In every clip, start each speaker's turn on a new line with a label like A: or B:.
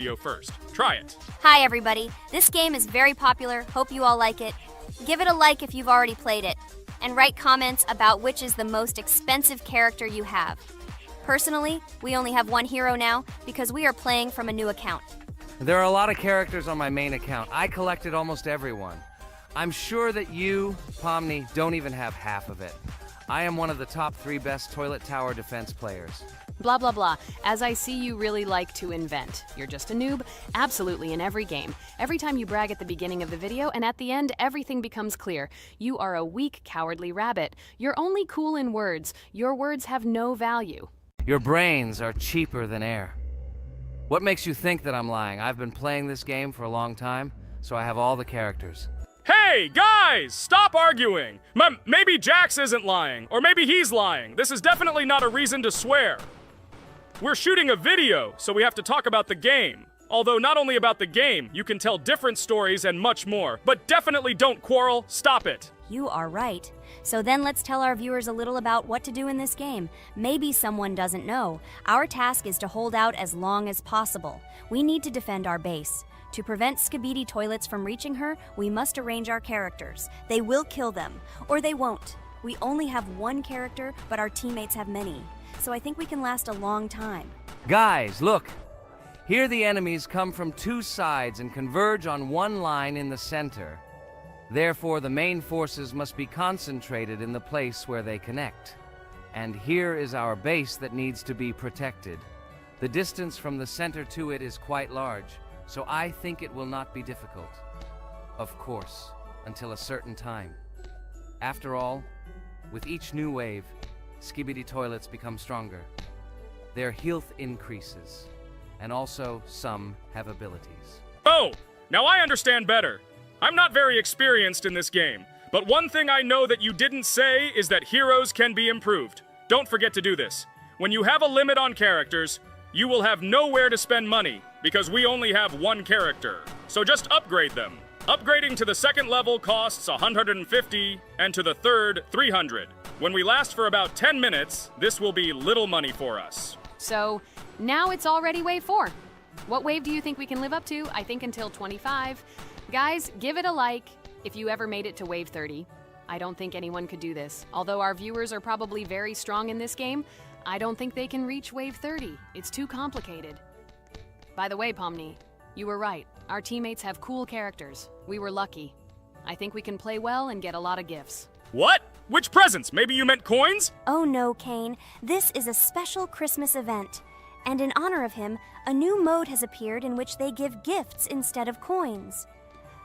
A: video first. Try it.
B: Hi everybody, this game is very popular, hope you all like it. Give it a like if you've already played it, and write comments about which is the most expensive character you have. Personally, we only have one hero now because we are playing from a new account.
C: There are a lot of characters on my main account. I collected almost everyone. I'm sure that you, Pomni, don't even have half of it. I am one of the top 3 best toilet tower defense players.
D: Blah, blah, blah. As I see you really like to invent. You're just a noob, absolutely in every game. Every time you brag at the beginning of the video, and at the end, everything becomes clear. You are a weak, cowardly rabbit. You're only cool in words. Your words have no value.
C: Your brains are cheaper than air. What makes you think that I'm lying? I've been playing this game for a long time, so I have all the characters.
A: Hey, guys! Stop arguing! Maybe Jax isn't lying, or maybe he's lying. This is definitely not a reason to swear. We're shooting a video, so we have to talk about the game. Although not only about the game, you can tell different stories and much more. But definitely don't quarrel. Stop it.
B: You are right. So then let's tell our viewers a little about what to do in this game. Maybe someone doesn't know. Our task is to hold out as long as possible. We need to defend our base. To prevent Skibidi Toilets from reaching her, we must arrange our characters. They will kill them, or they won't. We only have one character, but our teammates have many. So I think we can last a long time.
C: Guys, look! Here the enemies come from 2 sides and converge on one line in the center. Therefore, the main forces must be concentrated in the place where they connect. And here is our base that needs to be protected. The distance from the center to it is quite large, so I think it will not be difficult. Of course, until a certain time. After all, with each new wave, Skibidi Toilets become stronger. Their health increases, and also some have abilities.
A: Oh, now I understand better. I'm not very experienced in this game, but one thing I know that you didn't say is that heroes can be improved. Don't forget to do this. When you have a limit on characters, you will have nowhere to spend money, because we only have one character. So just upgrade them. Upgrading to the 2nd level costs 150, and to the 3rd, 300. When we last for about 10 minutes, this will be little money for us.
D: So, now it's already wave 4. What wave do you think we can live up to? I think until 25. Guys, give it a like if you ever made it to wave 30. I don't think anyone could do this. Although our viewers are probably very strong in this game, I don't think they can reach wave 30. It's too complicated. By the way, Pomni, you were right. Our teammates have cool characters. We were lucky. I think we can play well and get a lot of gifts.
A: What? Which presents? Maybe you meant coins?
B: Oh no, Kane. This is a special Christmas event. And in honor of him, a new mode has appeared in which they give gifts instead of coins.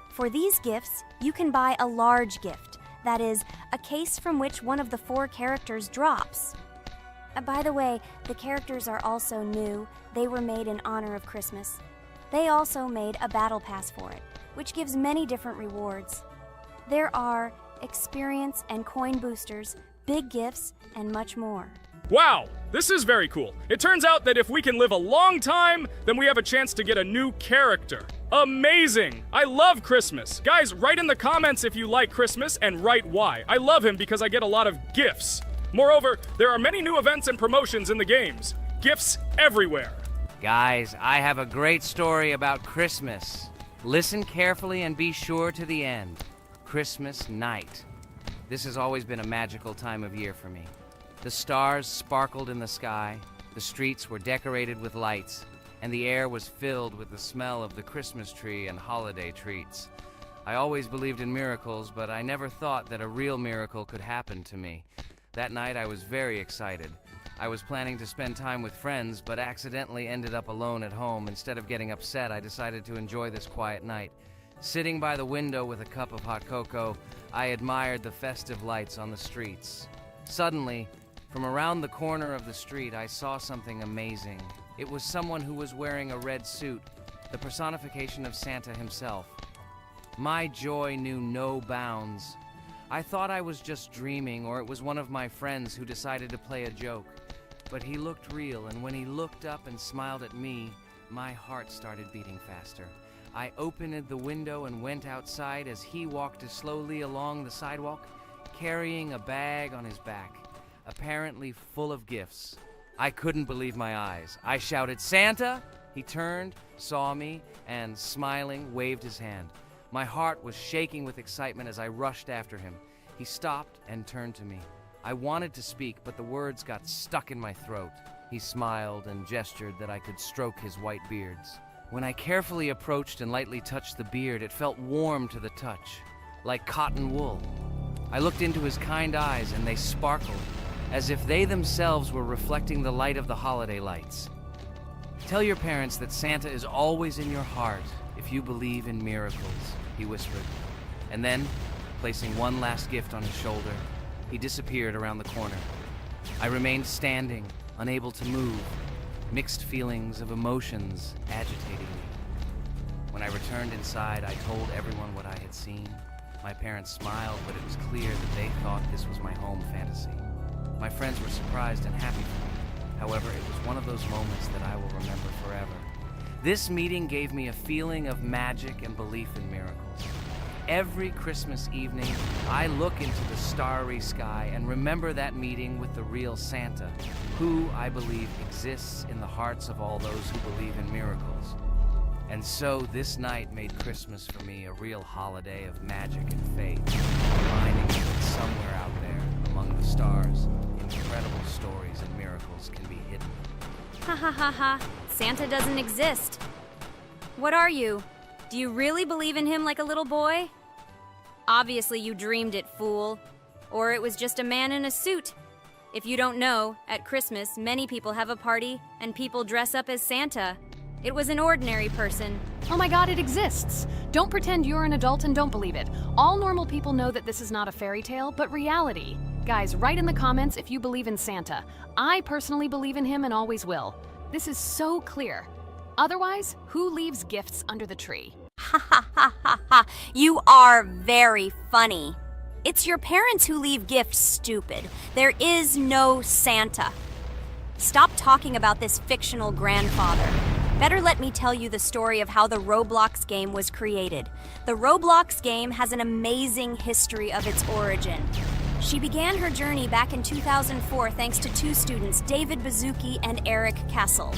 B: For these gifts, you can buy a large gift. That is, a case from which one of the 4 characters drops. By the way, the characters are also new. They were made in honor of Christmas. They also made a battle pass for it, which gives many different rewards. There are experience and coin boosters, big gifts, and much more.
A: Wow, this is very cool. It turns out that if we can live a long time, then we have a chance to get a new character. Amazing! I love Christmas. Guys, write in the comments if you like Christmas and write why. I love him because I get a lot of gifts. Moreover, there are many new events and promotions in the games. Gifts everywhere.
C: Guys, I have a great story about Christmas. Listen carefully and be sure to the end. Christmas night. This has always been a magical time of year for me. The stars sparkled in the sky, the streets were decorated with lights, and the air was filled with the smell of the Christmas tree and holiday treats. I always believed in miracles, but I never thought that a real miracle could happen to me. That night I was very excited. I was planning to spend time with friends, but accidentally ended up alone at home. Instead of getting upset, I decided to enjoy this quiet night. Sitting by the window with a cup of hot cocoa, I admired the festive lights on the streets. Suddenly, from around the corner of the street, I saw something amazing. It was someone who was wearing a red suit, the personification of Santa himself. My joy knew no bounds. I thought I was just dreaming, or it was one of my friends who decided to play a joke. But he looked real, and when he looked up and smiled at me, my heart started beating faster. I opened the window and went outside as he walked slowly along the sidewalk, carrying a bag on his back, apparently full of gifts. I couldn't believe my eyes. I shouted, "Santa, He turned, saw me, and, smiling, waved his hand. My heart was shaking with excitement as I rushed after him. He stopped and turned to me. I wanted to speak, but the words got stuck in my throat. He smiled and gestured that I could stroke his white beards. When I carefully approached and lightly touched the beard, it felt warm to the touch, like cotton wool. I looked into his kind eyes, and they sparkled, as if they themselves were reflecting the light of the holiday lights. Tell your parents that Santa is always in your heart if you believe in miracles, he whispered. And then, placing one last gift on his shoulder, he disappeared around the corner. I remained standing, unable to move, mixed feelings of emotions agitating me. When I returned inside, I told everyone what I had seen. My parents smiled, but it was clear that they thought this was my home fantasy. My friends were surprised and happy for me. However, it was one of those moments that I will remember forever. This meeting gave me a feeling of magic and belief in miracles. Every Christmas evening, I look into the starry sky and remember that meeting with the real Santa, who, I believe, exists in the hearts of all those who believe in miracles. And so this night made Christmas for me a real holiday of magic and faith, reminding me that somewhere out there, among the stars, incredible stories and miracles can be hidden.
B: Ha ha ha ha. Santa doesn't exist. What are you? Do you really believe in him like a little boy? Obviously you dreamed it, fool. Or it was just a man in a suit. If you don't know, at Christmas, many people have a party and people dress up as Santa. It was an ordinary person.
D: Oh my god, it exists! Don't pretend you're an adult and don't believe it. All normal people know that this is not a fairy tale, but reality. Guys, write in the comments if you believe in Santa. I personally believe in him and always will. This is so clear. Otherwise, who leaves gifts under the tree?
B: Ha ha ha ha ha. You are very funny. It's your parents who leave gifts, stupid. There is no Santa. Stop talking about this fictional grandfather. Better let me tell you the story of how the Roblox game was created. The Roblox game has an amazing history of its origin. She began her journey back in 2004 thanks to two students, David Bazuki and Eric Castle.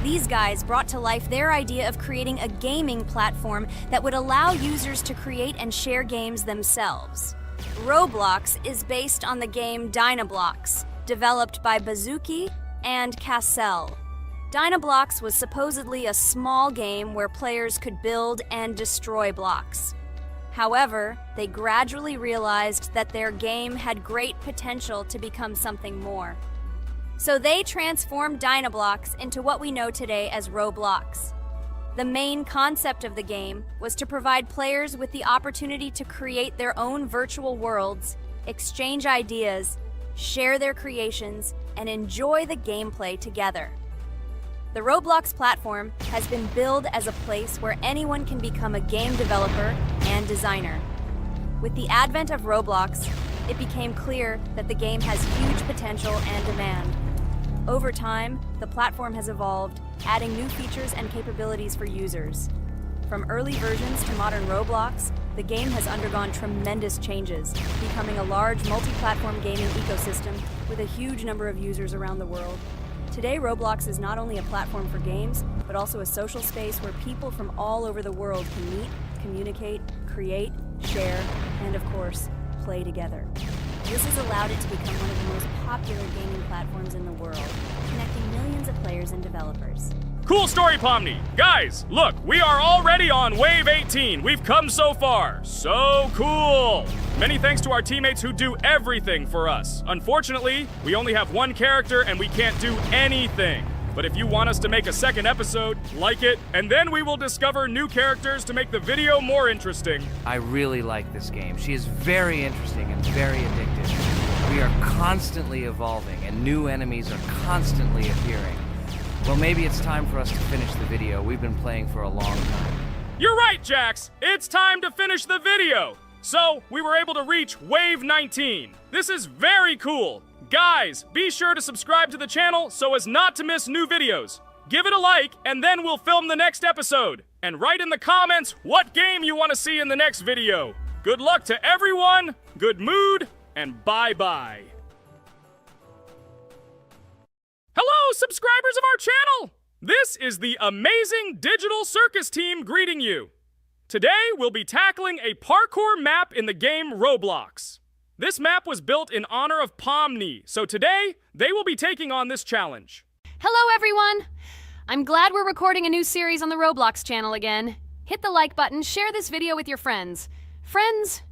B: These guys brought to life their idea of creating a gaming platform that would allow users to create and share games themselves. Roblox is based on the game Dynablox, developed by Bazuki and Cassell. Dynablox was supposedly a small game where players could build and destroy blocks. However, they gradually realized that their game had great potential to become something more. So they transformed Dynablox into what we know today as Roblox. The main concept of the game was to provide players with the opportunity to create their own virtual worlds, exchange ideas, share their creations, and enjoy the gameplay together. The Roblox platform has been billed as a place where anyone can become a game developer and designer. With the advent of Roblox, it became clear that the game has huge potential and demand. Over time, the platform has evolved, adding new features and capabilities for users. From early versions to modern Roblox, the game has undergone tremendous changes, becoming a large multi-platform gaming ecosystem with a huge number of users around the world. Today, Roblox is not only a platform for games, but also a social space where people from all over the world can meet, communicate, create, share, and of course, play together. This has allowed it to become one of the most popular gaming platforms in the world, connecting millions of players and developers.
A: Cool story, Pomni. Guys, look, we are already on Wave 18. We've come so far. So cool. Many thanks to our teammates who do everything for us. Unfortunately, we only have one character and we can't do anything. But if you want us to make a second episode, like it, and then we will discover new characters to make the video more interesting.
C: I really like this game. She is very interesting and very addictive. We are constantly evolving and new enemies are constantly appearing. Well, maybe it's time for us to finish the video. We've been playing for a long time.
A: You're right, Jax. It's time to finish the video. So, we were able to reach Wave 19. This is very cool. Guys, be sure to subscribe to the channel so as not to miss new videos. Give it a like, and then we'll film the next episode. And write in the comments what game you want to see in the next video. Good luck to everyone, good mood, and bye-bye. Hello, subscribers of our channel! This is the amazing digital circus team greeting you. Today, we'll be tackling a parkour map in the game Roblox. This map was built in honor of Pomni, so today, they will be taking on this challenge.
D: Hello, everyone! I'm glad we're recording a new series on the Roblox channel again. Hit the like button, share this video with your friends. Friends,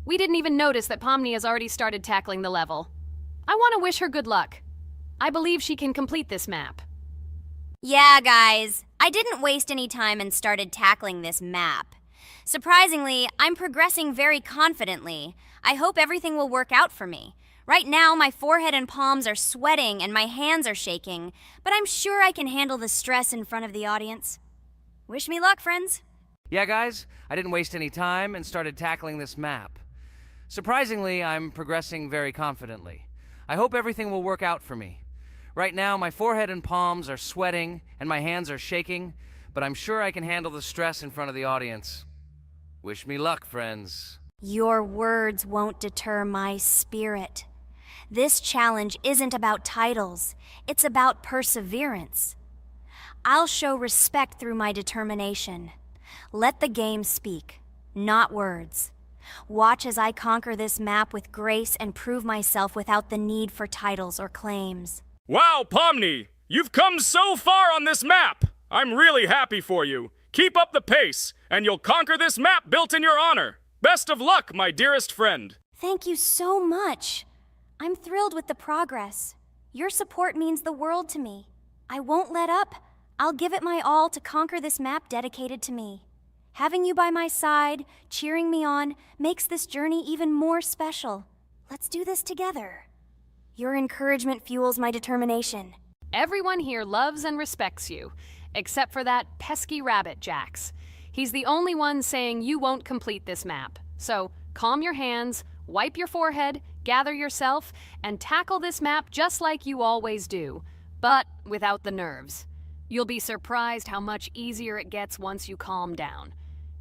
D: we didn't even notice that Pomni has already started tackling the level. I want to wish her good luck. I believe she can complete this map.
B: Yeah, guys, I didn't waste any time and started tackling this map. Surprisingly, I'm progressing very confidently. I hope everything will work out for me. Right now, my forehead and palms are sweating and my hands are shaking, but I'm sure I can handle the stress in front of the audience. Wish me luck, friends.
C: Yeah, guys, I didn't waste any time and started tackling this map. Surprisingly, I'm progressing very confidently. I hope everything will work out for me. Right now, my forehead and palms are sweating and my hands are shaking, but I'm sure I can handle the stress in front of the audience. Wish me luck, friends.
B: Your words won't deter my spirit. This challenge isn't about titles, it's about perseverance. I'll show respect through my determination. Let the game speak, not words. Watch as I conquer this map with grace and prove myself without the need for titles or claims.
A: Wow, Pomni! You've come so far on this map! I'm really happy for you. Keep up the pace, and you'll conquer this map built in your honor. Best of luck, my dearest friend.
B: Thank you so much. I'm thrilled with the progress. Your support means the world to me. I won't let up. I'll give it my all to conquer this map dedicated to me. Having you by my side, cheering me on, makes this journey even more special. Let's do this together. Your encouragement fuels my determination.
D: Everyone here loves and respects you, except for that pesky rabbit, Jax. He's the only one saying you won't complete this map. So calm your hands, wipe your forehead, gather yourself, and tackle this map just like you always do, but without the nerves. You'll be surprised how much easier it gets once you calm down.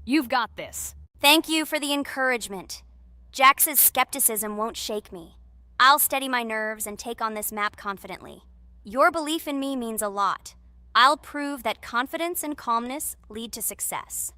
D: You've got this.
B: Thank you for the encouragement. Jax's skepticism won't shake me. I'll steady my nerves and take on this map confidently. Your belief in me means a lot. I'll prove that confidence and calmness lead to success.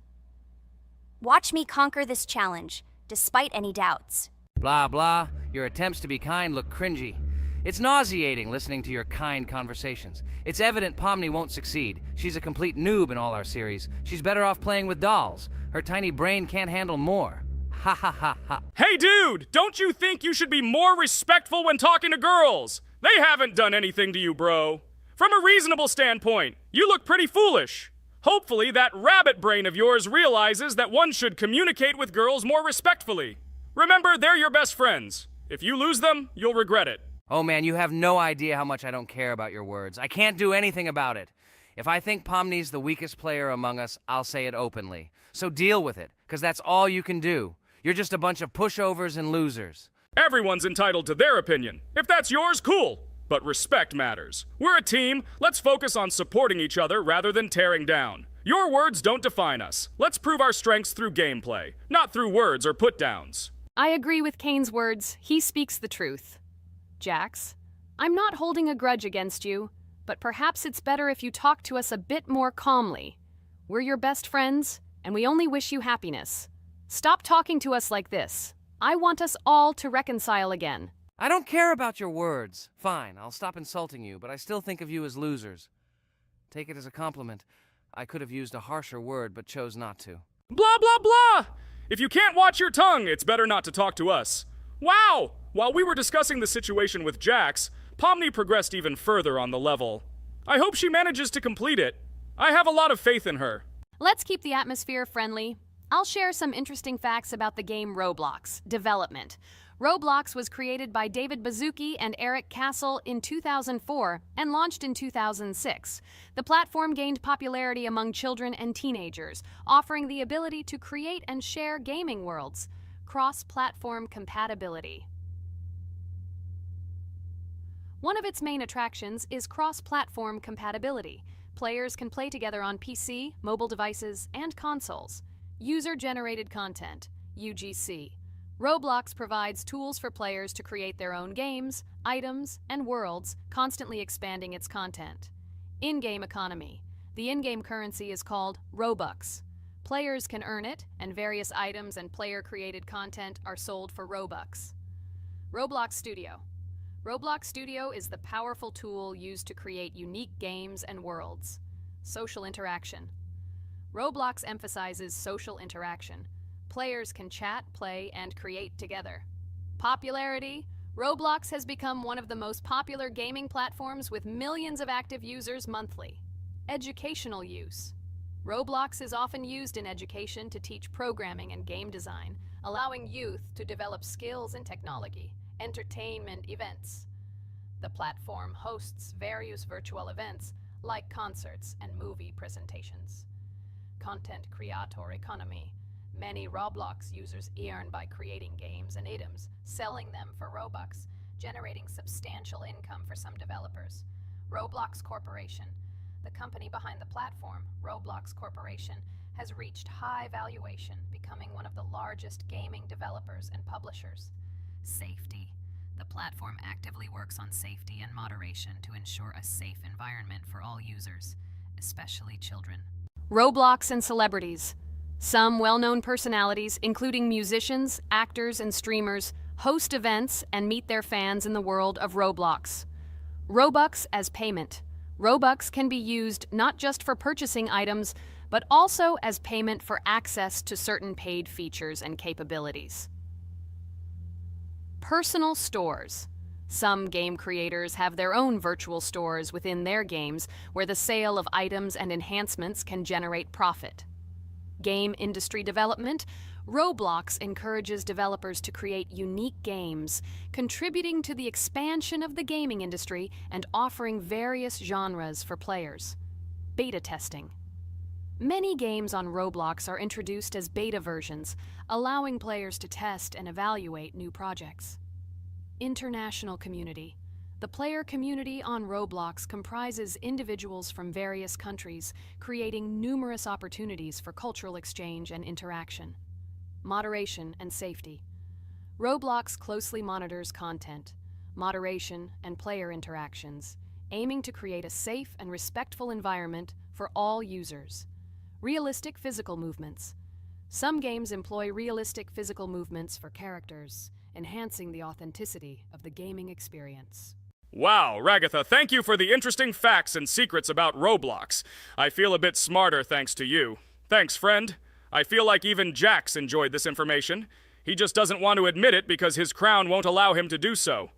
B: Watch me conquer this challenge, despite any doubts.
C: Blah, blah. Your attempts to be kind look cringy. It's nauseating listening to your kind conversations. It's evident Pomni won't succeed. She's a complete noob in all our series. She's better off playing with dolls. Her tiny brain can't handle more. Ha ha ha ha.
A: Hey, dude! Don't you think you should be more respectful when talking to girls? They haven't done anything to you, bro. From a reasonable standpoint, you look pretty foolish. Hopefully, that rabbit brain of yours realizes that one should communicate with girls more respectfully. Remember, they're your best friends. If you lose them, you'll regret it.
C: Oh man, you have no idea how much I don't care about your words. I can't do anything about it. If I think Pomni's the weakest player among us, I'll say it openly. So deal with it, because that's all you can do. You're just a bunch of pushovers and losers.
A: Everyone's entitled to their opinion. If that's yours, cool. But respect matters. We're a team. Let's focus on supporting each other rather than tearing down. Your words don't define us. Let's prove our strengths through gameplay, not through words or put-downs.
D: I agree with Kane's words. He speaks the truth. Jax, I'm not holding a grudge against you, but perhaps it's better if you talk to us a bit more calmly. We're your best friends, and we only wish you happiness. Stop talking to us like this. I want us all to reconcile again.
C: I don't care about your words. Fine, I'll stop insulting you, but I still think of you as losers. Take it as a compliment. I could have used a harsher word, but chose not to.
A: Blah, blah, blah! If you can't watch your tongue, it's better not to talk to us. Wow! While we were discussing the situation with Jax, Pomni progressed even further on the level. I hope she manages to complete it. I have a lot of faith in her.
D: Let's keep the atmosphere friendly. I'll share some interesting facts about the game Roblox development. Roblox was created by David Baszucki and Eric Castle in 2004 and launched in 2006. The platform gained popularity among children and teenagers, offering the ability to create and share gaming worlds. Cross-platform compatibility. One of its main attractions is cross-platform compatibility. Players can play together on PC, mobile devices, and consoles. User-generated content, UGC. Roblox provides tools for players to create their own games, items, and worlds, constantly expanding its content. In-game economy. The in-game currency is called Robux. Players can earn it, and various items and player-created content are sold for Robux. Roblox Studio. Roblox Studio is the powerful tool used to create unique games and worlds. Social interaction. Roblox emphasizes social interaction. Players can chat, play, and create together. Popularity. Roblox has become one of the most popular gaming platforms with millions of active users monthly. Educational use. Roblox is often used in education to teach programming and game design, allowing youth to develop skills in technology. Entertainment events. The platform hosts various virtual events like concerts and movie presentations. Content creator economy. Many Roblox users earn by creating games and items, selling them for Robux, generating substantial income for some developers. Roblox Corporation. The company behind the platform, Roblox Corporation, has reached high valuation, becoming one of the largest gaming developers and publishers. Safety. The platform actively works on safety and moderation to ensure a safe environment for all users, especially children. Roblox and celebrities. Some well-known personalities, including musicians, actors, and streamers, host events and meet their fans in the world of Roblox. Robux as payment. Robux can be used not just for purchasing items, but also as payment for access to certain paid features and capabilities. Personal stores. Some game creators have their own virtual stores within their games where the sale of items and enhancements can generate profit. Game industry development. Roblox encourages developers to create unique games, contributing to the expansion of the gaming industry and offering various genres for players. Beta testing. Many games on Roblox are introduced as beta versions, allowing players to test and evaluate new projects. International community. The player community on Roblox comprises individuals from various countries, creating numerous opportunities for cultural exchange and interaction. Moderation and safety. Roblox closely monitors content, moderation, and player interactions, aiming to create a safe and respectful environment for all users. Realistic physical movements. Some games employ realistic physical movements for characters, enhancing the authenticity of the gaming experience.
A: Wow, Ragatha, thank you for the interesting facts and secrets about Roblox. I feel a bit smarter thanks to you. Thanks, friend. I feel like even Jax enjoyed this information. He just doesn't want to admit it because his crown won't allow him to do so.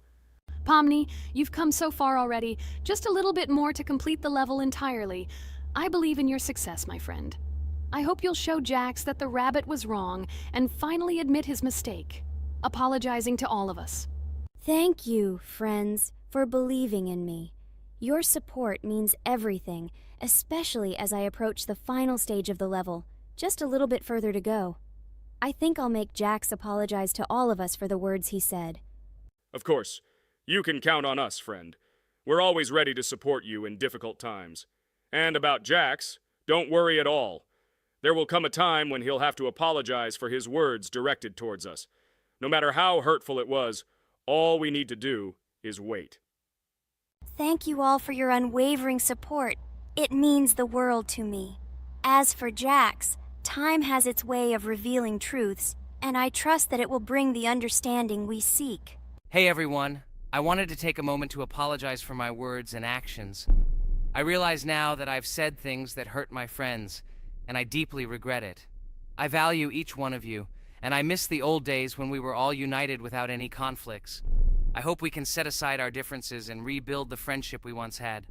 D: Pomni, you've come so far already. Just a little bit more to complete the level entirely. I believe in your success, my friend. I hope you'll show Jax that the rabbit was wrong and finally admit his mistake, apologizing to all of us.
B: Thank you, friends, for believing in me. Your support means everything, especially as I approach the final stage of the level. Just a little bit further to go. I think I'll make Jax apologize to all of us for the words he said.
A: Of course. You can count on us, friend. We're always ready to support you in difficult times. And about Jax, don't worry at all. There will come a time when he'll have to apologize for his words directed towards us. No matter how hurtful it was, all we need to do is wait.
B: Thank you all for your unwavering support. It means the world to me. As for Jax, time has its way of revealing truths, and I trust that it will bring the understanding we seek.
C: Hey everyone, I wanted to take a moment to apologize for my words and actions. I realize now that I've said things that hurt my friends, and I deeply regret it. I value each one of you, and I miss the old days when we were all united without any conflicts. I hope we can set aside our differences and rebuild the friendship we once had.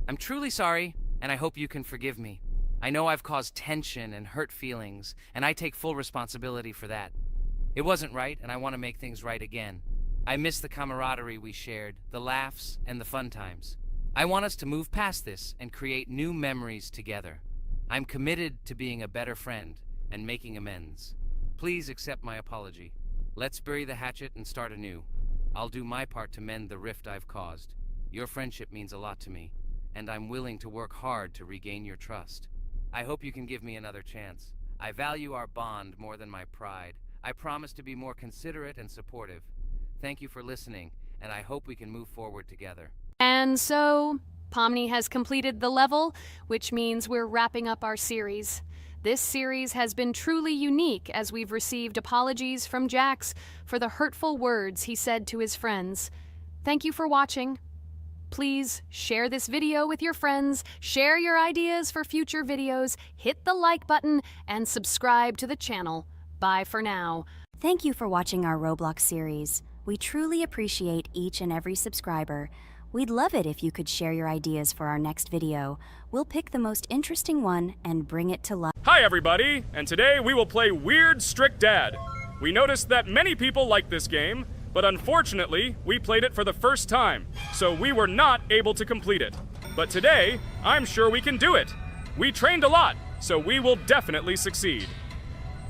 C: I'm truly sorry, and I hope you can forgive me. I know I've caused tension and hurt feelings, and I take full responsibility for that. It wasn't right, and I want to make things right again. I miss the camaraderie we shared, the laughs, and the fun times. I want us to move past this and create new memories together. I'm committed to being a better friend and making amends. Please accept my apology. Let's bury the hatchet and start anew. I'll do my part to mend the rift I've caused. Your friendship means a lot to me, and I'm willing to work hard to regain your trust. I hope you can give me another chance. I value our bond more than my pride. I promise to be more considerate and supportive. Thank you for listening, and I hope we can move forward together.
D: And so, Pomni has completed the level, which means we're wrapping up our series. This series has been truly unique as we've received apologies from Jax for the hurtful words he said to his friends. Thank you for watching. Please share this video with your friends, share your ideas for future videos, hit the like button, and subscribe to the channel. Bye for now.
B: Thank you for watching our Roblox series. We truly appreciate each and every subscriber. We'd love it if you could share your ideas for our next video. We'll pick the most interesting one and bring it to life.
A: Hi everybody, and today we will play Weird Strict Dad. We noticed that many people like this game, but unfortunately, we played it for the first time, so we were not able to complete it. But today, I'm sure we can do it. We trained a lot, so we will definitely succeed.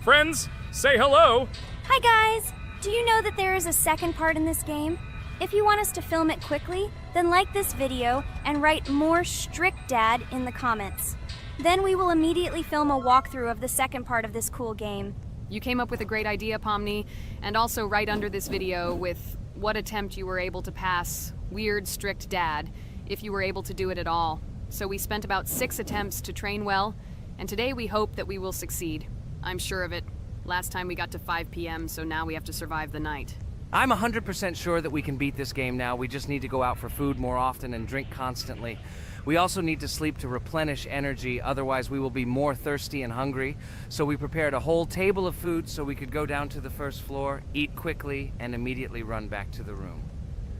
A: Friends, say hello.
B: Hi guys! Do you know that there is a second part in this game? If you want us to film it quickly, then like this video and write more strict dad in the comments. Then we will immediately film a walkthrough of the second part of this cool game.
D: You came up with a great idea, Pomni, and also right under this video with what attempt you were able to pass Weird Strict Dad, if you were able to do it at all. So we spent about 6 attempts to train well, and today we hope that we will succeed. I'm sure of it. Last time we got to 5 p.m., so now we have to survive the night.
C: I'm 100% sure that we can beat this game now. We just need to go out for food more often and drink constantly. We also need to sleep to replenish energy, otherwise we will be more thirsty and hungry. So we prepared a whole table of food so we could go down to the first floor, eat quickly, and immediately run back to the room.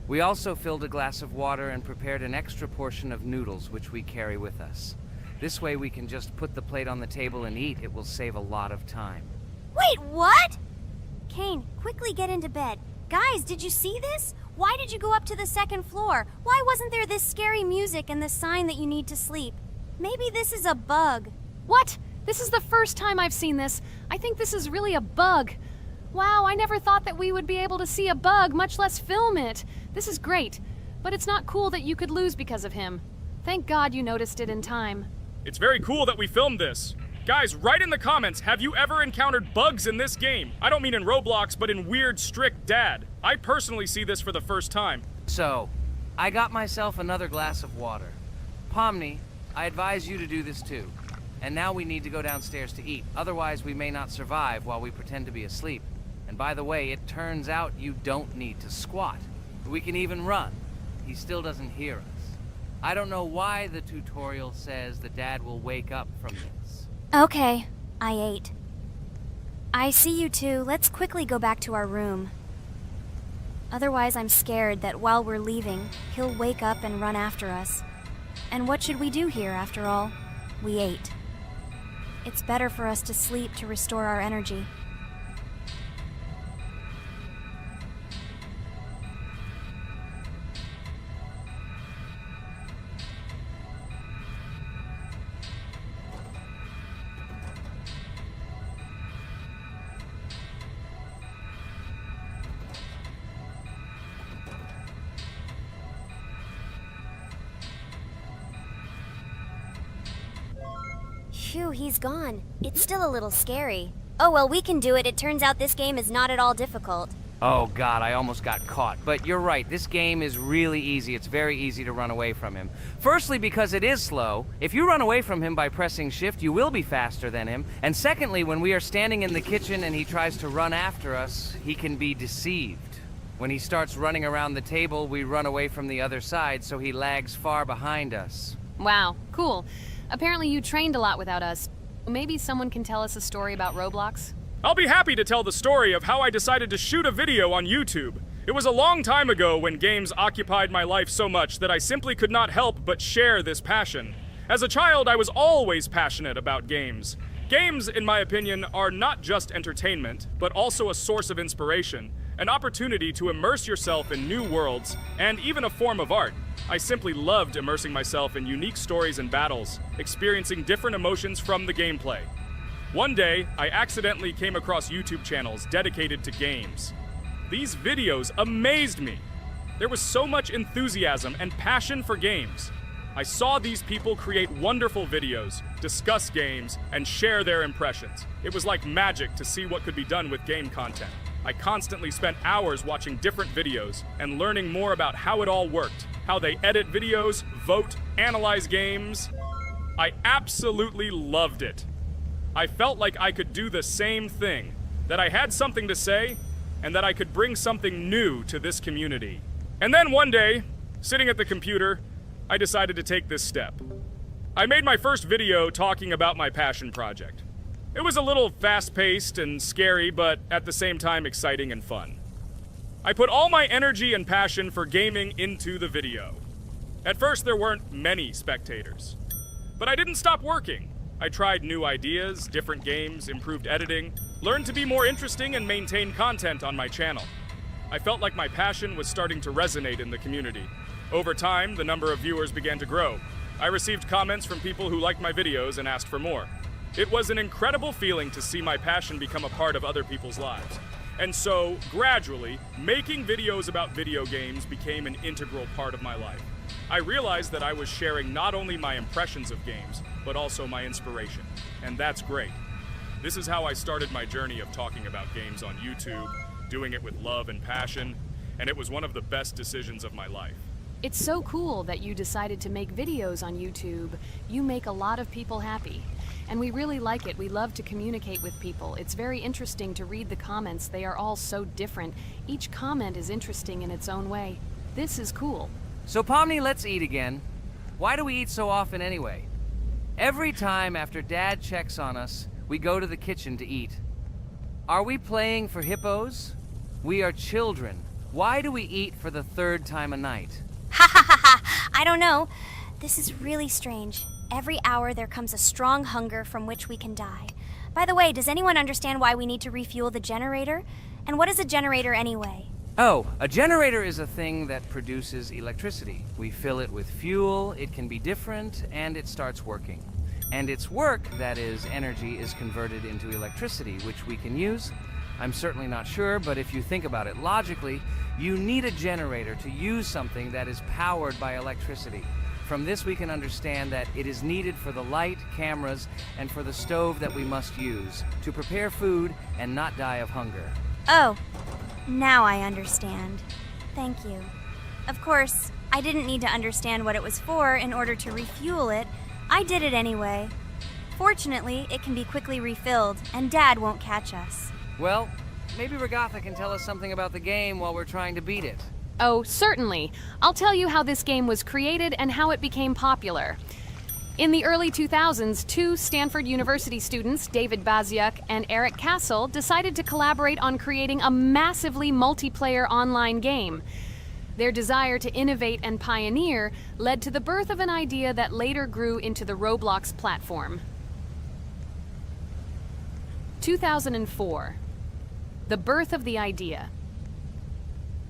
C: We also filled a glass of water and prepared an extra portion of noodles, which we carry with us. This way we can just put the plate on the table and eat. It will save a lot of time.
B: Wait, what? Kane, quickly get into bed. Guys, did you see this? Why did you go up to the second floor? Why wasn't there this scary music and the sign that you need to sleep? Maybe this is a bug.
D: What? This is the first time I've seen this. I think this is really a bug. Wow, I never thought that we would be able to see a bug, much less film it. This is great, but it's not cool that you could lose because of him. Thank God you noticed it in time.
A: It's very cool that we filmed this. Guys, write in the comments, have you ever encountered bugs in this game? I don't mean in Roblox, but in Weird Strict Dad. I personally see this for the first time.
C: So, I got myself another glass of water. Pomni, I advise you to do this too. And now we need to go downstairs to eat. Otherwise, we may not survive while we pretend to be asleep. And by the way, it turns out you don't need to squat. We can even run. He still doesn't hear us. I don't know why the tutorial says that Dad will wake up from this.
B: Okay, I ate. I see you two. Let's quickly go back to our room. Otherwise, I'm scared that while we're leaving, he'll wake up and run after us. And what should we do here, after all? We ate. It's better for us to sleep to restore our energy. Phew, he's gone. It's still a little scary. Oh well, we can do it. It turns out this game is not at all difficult.
C: Oh God, I almost got caught. But you're right, this game is really easy. It's very easy to run away from him. Firstly, because it is slow. If you run away from him by pressing shift, you will be faster than him. And secondly, when we are standing in the kitchen and he tries to run after us, he can be deceived. When he starts running around the table, we run away from the other side, so he lags far behind us.
D: Wow, cool. Apparently you trained a lot without us. Maybe someone can tell us a story about Roblox?
A: I'll be happy to tell the story of how I decided to shoot a video on YouTube. It was a long time ago when games occupied my life so much that I simply could not help but share this passion. As a child, I was always passionate about games. Games, in my opinion, are not just entertainment, but also a source of inspiration, an opportunity to immerse yourself in new worlds, and even a form of art. I simply loved immersing myself in unique stories and battles, experiencing different emotions from the gameplay. One day, I accidentally came across YouTube channels dedicated to games. These videos amazed me. There was so much enthusiasm and passion for games. I saw these people create wonderful videos, discuss games, and share their impressions. It was like magic to see what could be done with game content. I constantly spent hours watching different videos and learning more about how it all worked, how they edit videos, vote, analyze games. I absolutely loved it. I felt like I could do the same thing, that I had something to say, and that I could bring something new to this community. And then one day, sitting at the computer, I decided to take this step. I made my first video talking about my passion project. It was a little fast-paced and scary, but at the same time exciting and fun. I put all my energy and passion for gaming into the video. At first, there weren't many spectators. But I didn't stop working. I tried new ideas, different games, improved editing, learned to be more interesting, and maintain content on my channel. I felt like my passion was starting to resonate in the community. Over time, the number of viewers began to grow. I received comments from people who liked my videos and asked for more. It was an incredible feeling to see my passion become a part of other people's lives. And so, gradually, making videos about video games became an integral part of my life. I realized that I was sharing not only my impressions of games, but also my inspiration. And that's great. This is how I started my journey of talking about games on YouTube, doing it with love and passion, and it was one of the best decisions of my life.
D: It's so cool that you decided to make videos on YouTube. You make a lot of people happy. And we really like it. We love to communicate with people. It's very interesting to read the comments. They are all so different. Each comment is interesting in its own way. This is cool.
C: So Pomni, let's eat again. Why do we eat so often anyway? Every time after Dad checks on us, we go to the kitchen to eat. Are we playing for hippos? We are children. Why do we eat for the third time a night?
B: Ha ha ha ha! I don't know. This is really strange. Every hour there comes a strong hunger from which we can die. By the way, does anyone understand why we need to refuel the generator? And what is a generator anyway?
C: Oh, a generator is a thing that produces electricity. We fill it with fuel, it can be different, and it starts working. And its work, that is, energy, is converted into electricity, which we can use. I'm certainly not sure, but if you think about it logically, you need a generator to use something that is powered by electricity. From this we can understand that it is needed for the light, cameras, and for the stove that we must use to prepare food and not die of hunger.
B: Oh, now I understand. Thank you. Of course, I didn't need to understand what it was for in order to refuel it. I did it anyway. Fortunately, it can be quickly refilled, and Dad won't catch us.
C: Well, maybe Regatha can tell us something about the game while we're trying to beat it.
D: Oh, certainly. I'll tell you how this game was created and how it became popular. In the early 2000s, two Stanford University students, David Baziuk and Eric Castle, decided to collaborate on creating a massively multiplayer online game. Their desire to innovate and pioneer led to the birth of an idea that later grew into the Roblox platform. 2004. The birth of the idea.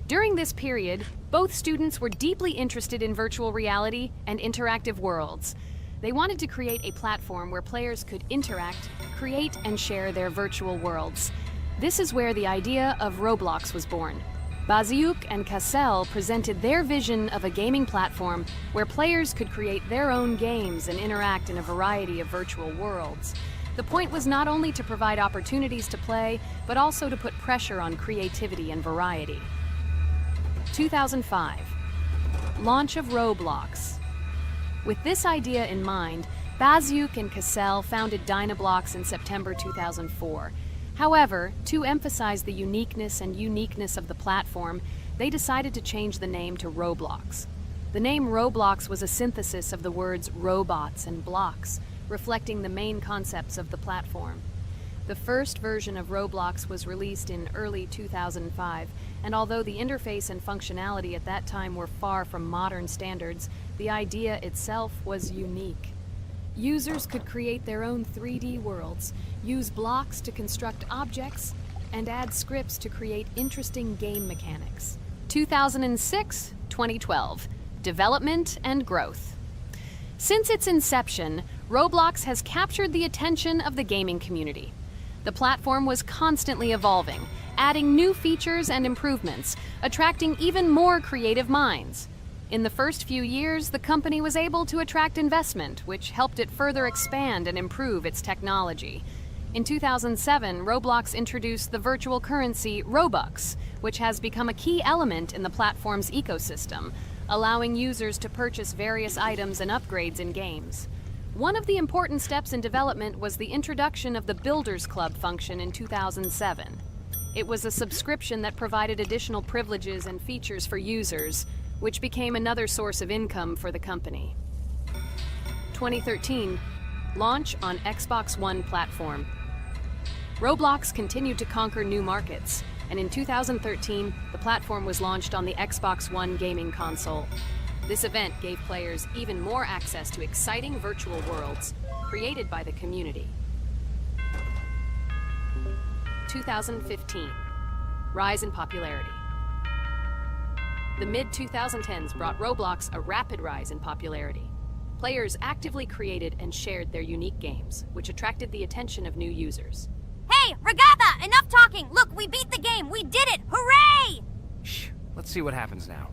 D: During this period, both students were deeply interested in virtual reality and interactive worlds. They wanted to create a platform where players could interact, create, and share their virtual worlds. This is where the idea of Roblox was born. Baziuk and Cassell presented their vision of a gaming platform where players could create their own games and interact in a variety of virtual worlds. The point was not only to provide opportunities to play, but also to put pressure on creativity and variety. 2005. Launch of Roblox. With this idea in mind, Baziuk and Cassell founded Dynablocks in September 2004. However, to emphasize the uniqueness of the platform, they decided to change the name to Roblox. The name Roblox was a synthesis of the words robots and blocks, reflecting the main concepts of the platform. The first version of Roblox was released in early 2005, and although the interface and functionality at that time were far from modern standards, the idea itself was unique. Users could create their own 3D worlds, use blocks to construct objects, and add scripts to create interesting game mechanics. 2006-2012. Development and growth. Since its inception, Roblox has captured the attention of the gaming community. The platform was constantly evolving, adding new features and improvements, attracting even more creative minds. In the first few years, the company was able to attract investment, which helped it further expand and improve its technology. In 2007, Roblox introduced the virtual currency Robux, which has become a key element in the platform's ecosystem. allowing users to purchase various items and upgrades in games. One of the important steps in development was the introduction of the Builders Club function in 2007. It was a subscription that provided additional privileges and features for users, which became another source of income for the company. 2013, launch on Xbox One platform. Roblox continued to conquer new markets, and in 2013, the platform was launched on the Xbox One gaming console. This event gave players even more access to exciting virtual worlds created by the community. 2015, rise in popularity. The mid-2010s brought Roblox a rapid rise in popularity. Players actively created and shared their unique games, which attracted the attention of new users.
B: Hey, Regatha! Enough talking! Look, we beat the game! We did it! Hooray!
C: Shh, let's see what happens now.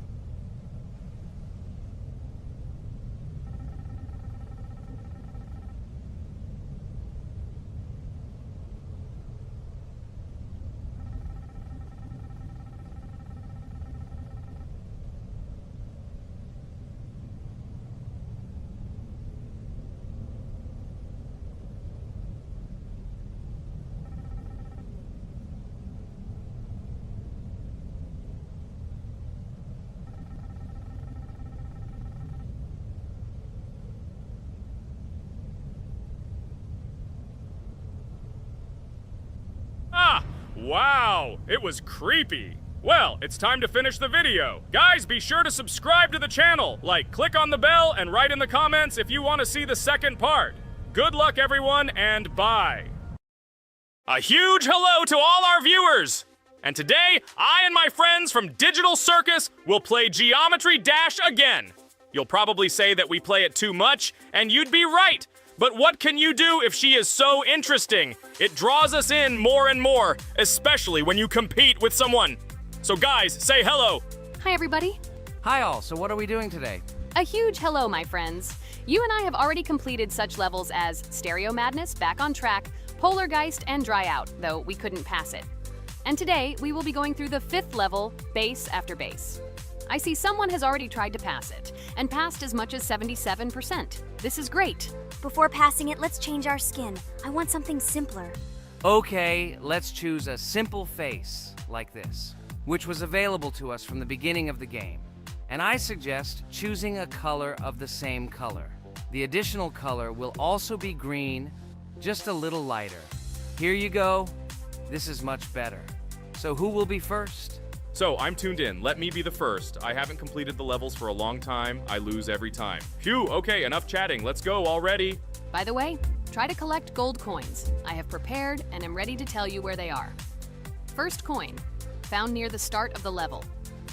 A: Wow, it was creepy. Well, it's time to finish the video. Guys, be sure to subscribe to the channel, click on the bell, and write in the comments if you want to see the second part. Good luck, everyone, and bye. A huge hello to all our viewers! And today, I and my friends from Digital Circus will play Geometry Dash again. You'll probably say that we play it too much, and you'd be right. But what can you do if she is so interesting? It draws us in more and more, especially when you compete with someone. So guys, say hello.
D: Hi, everybody.
C: Hi all, so what are we doing today?
D: A huge hello, my friends. You and I have already completed such levels as Stereo Madness, Back on Track, Polargeist, and Dry Out, though we couldn't pass it. And today, we will be going through the 5th level, Base After Base. I see someone has already tried to pass it, and passed as much as 77%. This is great.
B: Before passing it, let's change our skin. I want something simpler.
C: Okay, let's choose a simple face, like this, which was available to us from the beginning of the game. And I suggest choosing a color of the same color. The additional color will also be green, just a little lighter. Here you go. This is much better. So who will be first?
A: So, I'm tuned in. Let me be the first. I haven't completed the levels for a long time. I lose every time. Phew, okay, enough chatting. Let's go already.
D: By the way, try to collect gold coins. I have prepared and am ready to tell you where they are. First coin, found near the start of the level.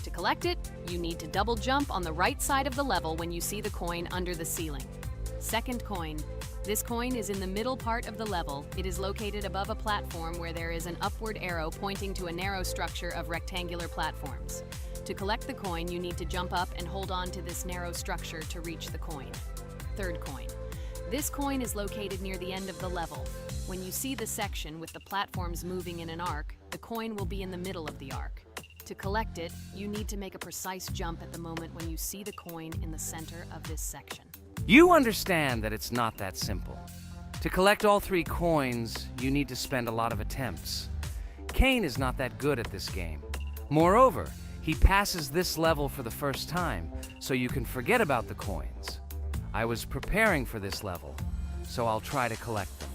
D: To collect it, you need to double jump on the right side of the level when you see the coin under the ceiling. Second coin. This coin is in the middle part of the level. It is located above a platform where there is an upward arrow pointing to a narrow structure of rectangular platforms. To collect the coin, you need to jump up and hold on to this narrow structure to reach the coin. Third coin. This coin is located near the end of the level. When you see the section with the platforms moving in an arc, the coin will be in the middle of the arc. To collect it, you need to make a precise jump at the moment when you see the coin in the center of this section.
C: You understand that it's not that simple. To collect all 3 coins, you need to spend a lot of attempts. Kane is not that good at this game. Moreover, he passes this level for the first time, so you can forget about the coins. I was preparing for this level, so I'll try to collect them.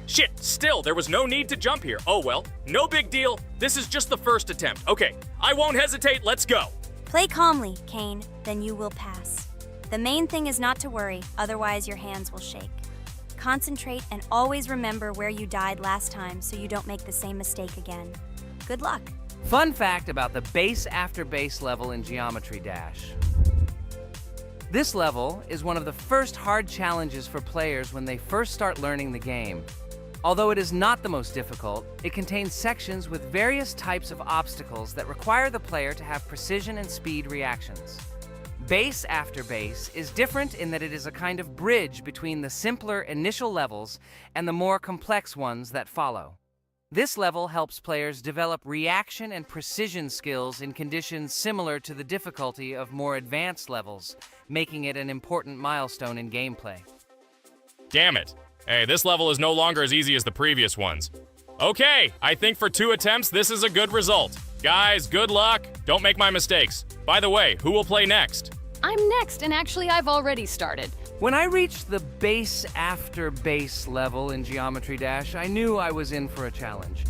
A: Shit, still, there was no need to jump here. Oh well, no big deal. This is just the first attempt. Okay, I won't hesitate, let's go.
B: Play calmly, Kane, then you will pass. The main thing is not to worry, otherwise your hands will shake. Concentrate and always remember where you died last time so you don't make the same mistake again. Good luck.
C: Fun fact about the Base After Base level in Geometry Dash. This level is one of the first hard challenges for players when they first start learning the game. Although it is not the most difficult, it contains sections with various types of obstacles that require the player to have precision and speed reactions. Base After Base is different in that it is a kind of bridge between the simpler initial levels and the more complex ones that follow. This level helps players develop reaction and precision skills in conditions similar to the difficulty of more advanced levels, making it an important milestone in gameplay.
A: Damn it. Hey, this level is no longer as easy as the previous ones. Okay, I think for 2 attempts, this is a good result. Guys, good luck. Don't make my mistakes. By the way, who will play next?
D: I'm next, and actually I've already started.
C: When I reached the base after base level in Geometry Dash, I knew I was in for a challenge.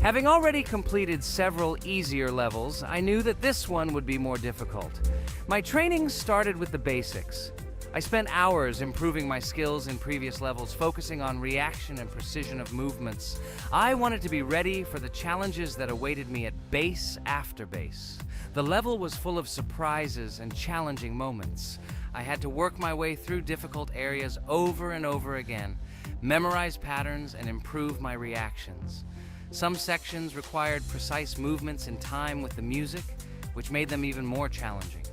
C: Having already completed several easier levels, I knew that this one would be more difficult. My training started with the basics. I spent hours improving my skills in previous levels, focusing on reaction and precision of movements. I wanted to be ready for the challenges that awaited me at base after base. The level was full of surprises and challenging moments. I had to work my way through difficult areas over and over again, memorize patterns, and improve my reactions. Some sections required precise movements in time with the music, which made them even more challenging.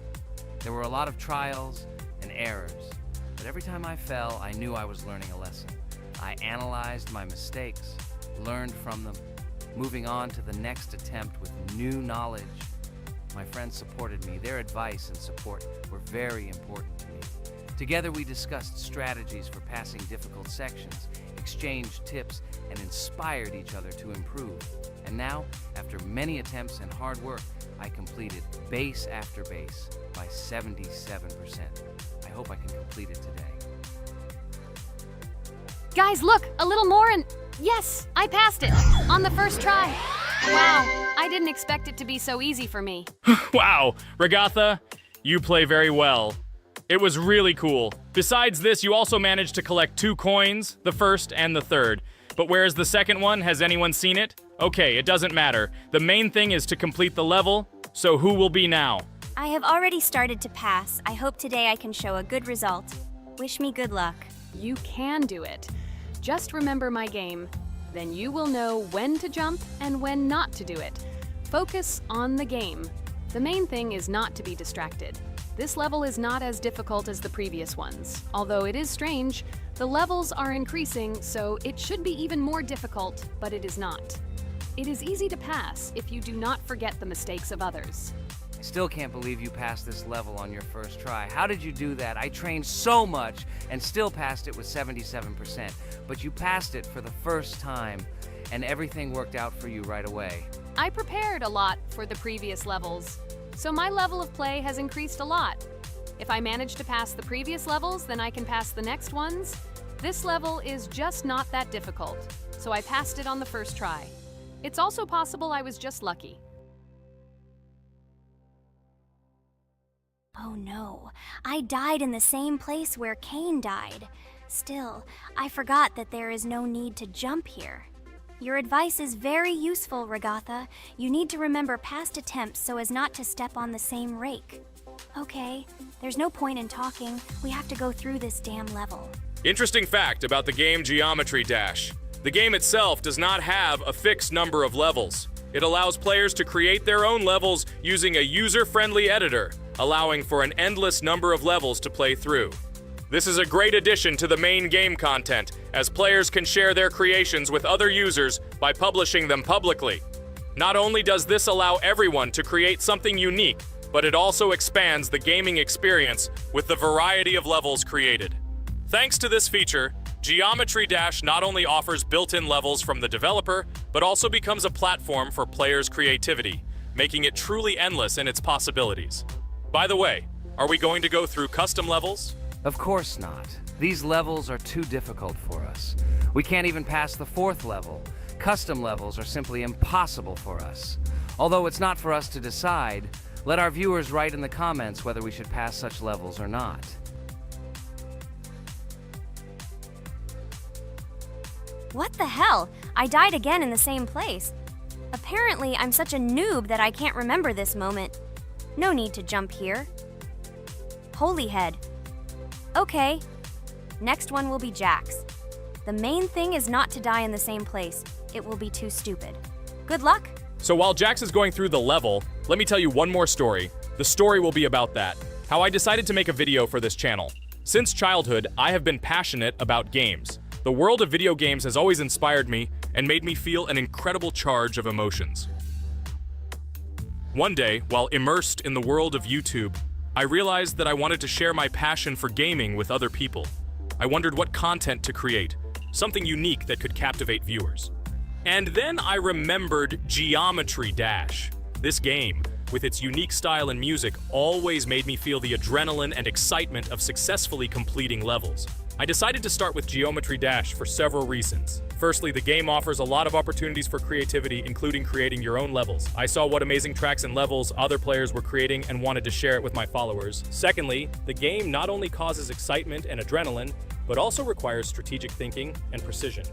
C: There were a lot of trials and errors, but every time I fell, I knew I was learning a lesson. I analyzed my mistakes, learned from them, moving on to the next attempt with new knowledge. My friends supported me. Their advice and support were very important to me. Together we discussed strategies for passing difficult sections, exchanged tips, and inspired each other to improve. And now, after many attempts and hard work, I completed base after base by 77%. I hope I can complete it today.
D: Guys, look, a little more and yes, I passed it on the first try. Wow, I didn't expect it to be so easy for me.
A: Wow, Regatha, you play very well. It was really cool. Besides this, you also managed to collect 2 coins, the first and the third. But where's the second one? Has anyone seen it? Okay, it doesn't matter. The main thing is to complete the level, so who will be now?
B: I have already started to pass. I hope today I can show a good result. Wish me good luck.
D: You can do it. Just remember my game. Then you will know when to jump and when not to do it. Focus on the game. The main thing is not to be distracted. This level is not as difficult as the previous ones. Although it is strange, the levels are increasing, so it should be even more difficult, but it is not. It is easy to pass if you do not forget the mistakes of others.
C: I still can't believe you passed this level on your first try. How did you do that? I trained so much and still passed it with 77%. But you passed it for the first time, and everything worked out for you right away.
D: I prepared a lot for the previous levels, so my level of play has increased a lot. If I manage to pass the previous levels, then I can pass the next ones. This level is just not that difficult, so I passed it on the first try. It's also possible I was just lucky.
B: Oh no, I died in the same place where Cain died. Still, I forgot that there is no need to jump here. Your advice is very useful, Regatha. You need to remember past attempts so as not to step on the same rake. Okay, there's no point in talking. We have to go through this damn level.
A: Interesting fact about the game Geometry Dash. The game itself does not have a fixed number of levels. It allows players to create their own levels using a user-friendly editor, allowing for an endless number of levels to play through. This is a great addition to the main game content, as players can share their creations with other users by publishing them publicly. Not only does this allow everyone to create something unique, but it also expands the gaming experience with the variety of levels created. Thanks to this feature, Geometry Dash not only offers built-in levels from the developer, but also becomes a platform for players' creativity, making it truly endless in its possibilities. By the way, are we going to go through custom levels?
C: Of course not. These levels are too difficult for us. We can't even pass the 4th level. Custom levels are simply impossible for us. Although it's not for us to decide, let our viewers write in the comments whether we should pass such levels or not.
B: What the hell? I died again in the same place. Apparently, I'm such a noob that I can't remember this moment. No need to jump here. Holy head. Okay. Next one will be Jax. The main thing is not to die in the same place. It will be too stupid. Good luck.
A: So while Jax is going through the level, let me tell you one more story. The story will be about that, how I decided to make a video for this channel. Since childhood, I have been passionate about games. The world of video games has always inspired me and made me feel an incredible charge of emotions. One day, while immersed in the world of YouTube, I realized that I wanted to share my passion for gaming with other people. I wondered what content to create, something unique that could captivate viewers. And then I remembered Geometry Dash. This game, with its unique style and music, always made me feel the adrenaline and excitement of successfully completing levels. I decided to start with Geometry Dash for several reasons. Firstly, the game offers a lot of opportunities for creativity, including creating your own levels. I saw what amazing tracks and levels other players were creating and wanted to share it with my followers. Secondly, the game not only causes excitement and adrenaline, but also requires strategic thinking and precision.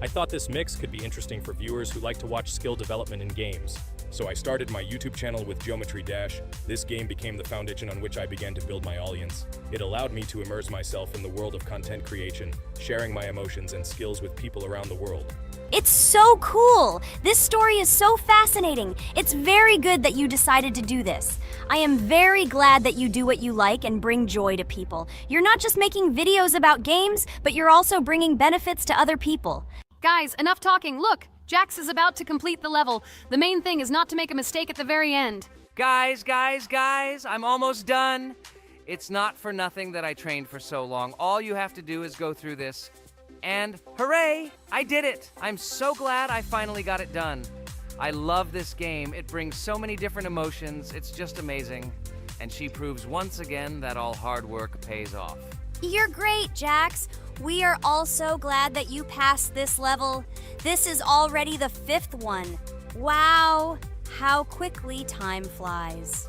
A: I thought this mix could be interesting for viewers who like to watch skill development in games. So I started my YouTube channel with Geometry Dash. This game became the foundation on which I began to build my audience. It allowed me to immerse myself in the world of content creation, sharing my emotions and skills with people around the world.
B: It's so cool! This story is so fascinating. It's very good that you decided to do this. I am very glad that you do what you like and bring joy to people. You're not just making videos about games, but you're also bringing benefits to other people.
D: Guys, enough talking. Look, Jax is about to complete the level. The main thing is not to make a mistake at the very end.
C: Guys, I'm almost done. It's not for nothing that I trained for so long. All you have to do is go through this. And hooray, I did it. I'm so glad I finally got it done. I love this game. It brings so many different emotions. It's just amazing. And she proves once again that all hard work pays off.
B: You're great, Jax. We are all so glad that you passed this level. This is already the 5th one. Wow, how quickly time flies.